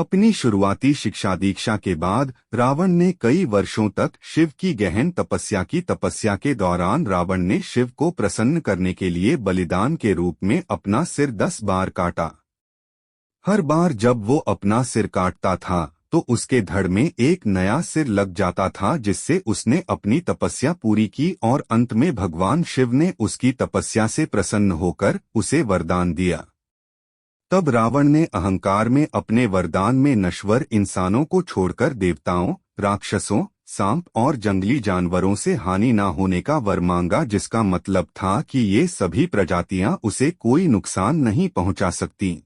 अपनी शुरुआती शिक्षा दीक्षा के बाद रावण ने कई वर्षों तक शिव की गहन तपस्या की। तपस्या के दौरान रावण ने शिव को प्रसन्न करने के लिए बलिदान के रूप में अपना सिर 10 बार काटा। हर बार जब वो अपना सिर काटता था तो उसके धड़ में एक नया सिर लग जाता था, जिससे उसने अपनी तपस्या पूरी की और अंत में भगवान शिव ने उसकी तपस्या से प्रसन्न होकर उसे वरदान दिया। तब रावण ने अहंकार में अपने वरदान में नश्वर इंसानों को छोड़कर देवताओं, राक्षसों, सांप और जंगली जानवरों से हानि न होने का वर मांगा, जिसका मतलब था कि ये सभी प्रजातियां उसे कोई नुकसान नहीं पहुंचा सकती।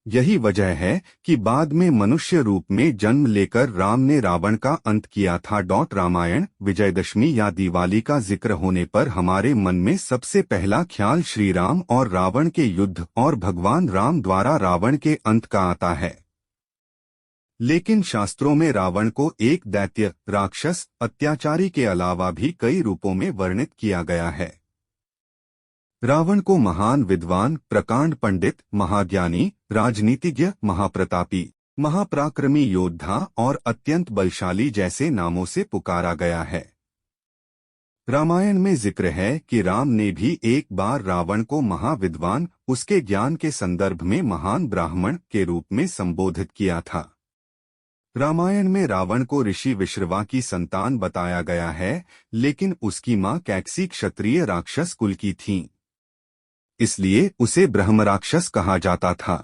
यही वजह है कि बाद में मनुष्य रूप में जन्म लेकर राम ने रावण का अंत किया था। रामायण, विजयदशमी या दिवाली का जिक्र होने पर हमारे मन में सबसे पहला ख्याल श्री राम और रावण के युद्ध और भगवान राम द्वारा रावण के अंत का आता है। लेकिन शास्त्रों में रावण को एक दैत्य, राक्षस, अत्याचारी के अलावा भी कई रूपों में वर्णित किया गया है। रावण को महान विद्वान, प्रकांड पंडित, महाज्ञानी, राजनीतिज्ञ, महाप्रतापी, महापराक्रमी योद्धा और अत्यंत बलशाली जैसे नामों से पुकारा गया है। रामायण में जिक्र है कि राम ने भी एक बार रावण को महाविद्वान, उसके ज्ञान के संदर्भ में महान ब्राह्मण के रूप में संबोधित किया था। रामायण में रावण को ऋषि विश्रवा की संतान बताया गया है, लेकिन उसकी मां कैकसी क्षत्रिय राक्षस कुल की थीं। इसलिए उसे ब्रह्मराक्षस कहा जाता था।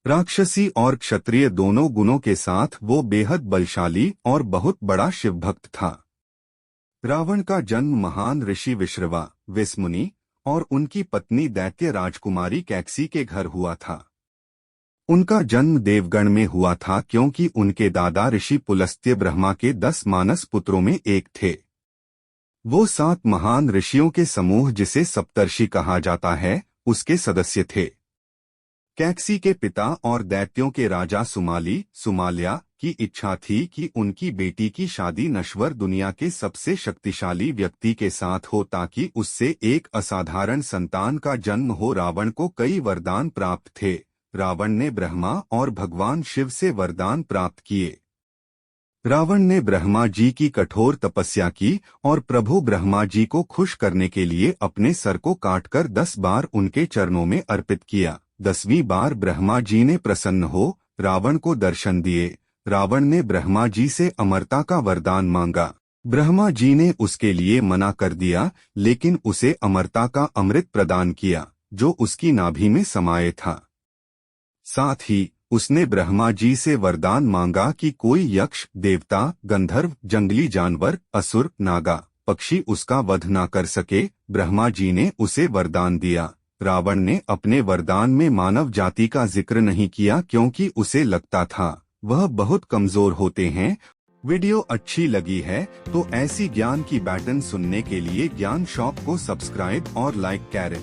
राक्षसी और क्षत्रिय दोनों गुणों के साथ वो बेहद बलशाली और बहुत बड़ा शिवभक्त था। रावण का जन्म महान ऋषि विश्रवा, विस्मुनि और उनकी पत्नी दैत्य राजकुमारी कैकसी के घर हुआ था। उनका जन्म देवगण में हुआ था, क्योंकि उनके दादा ऋषि पुलस्त्य ब्रह्मा के 10 मानस पुत्रों में एक थे। वो 7 महान ऋषियों के समूह, जिसे सप्तर्षि कहा जाता है, उसके सदस्य थे। कैकसी के पिता और दैत्यों के राजा सुमाल्या की इच्छा थी कि उनकी बेटी की शादी नश्वर दुनिया के सबसे शक्तिशाली व्यक्ति के साथ हो, ताकि उससे एक असाधारण संतान का जन्म हो। रावण को कई वरदान प्राप्त थे। रावण ने ब्रह्मा और भगवान शिव से वरदान प्राप्त किए। रावण ने ब्रह्मा जी की कठोर तपस्या की और प्रभु ब्रह्मा जी को खुश करने के लिए अपने सर को काटकर 10 बार उनके चरणों में अर्पित किया। 10वीं बार ब्रह्मा जी ने प्रसन्न हो रावण को दर्शन दिए। रावण ने ब्रह्मा जी से अमरता का वरदान मांगा। ब्रह्मा जी ने उसके लिए मना कर दिया, लेकिन उसे अमरता का अमृत प्रदान किया, जो उसकी नाभि में समाये था। साथ ही उसने ब्रह्मा जी से वरदान मांगा कि कोई यक्ष, देवता, गंधर्व, जंगली जानवर, असुर, नागा, पक्षी उसका वध न कर सके। ब्रह्मा जी ने उसे वरदान दिया। रावण ने अपने वरदान में मानव जाति का जिक्र नहीं किया, क्योंकि उसे लगता था वह बहुत कमजोर होते हैं। वीडियो अच्छी लगी है तो ऐसी ज्ञान की बैटन सुनने के लिए ज्ञान शॉप को सब्सक्राइब और लाइक करें।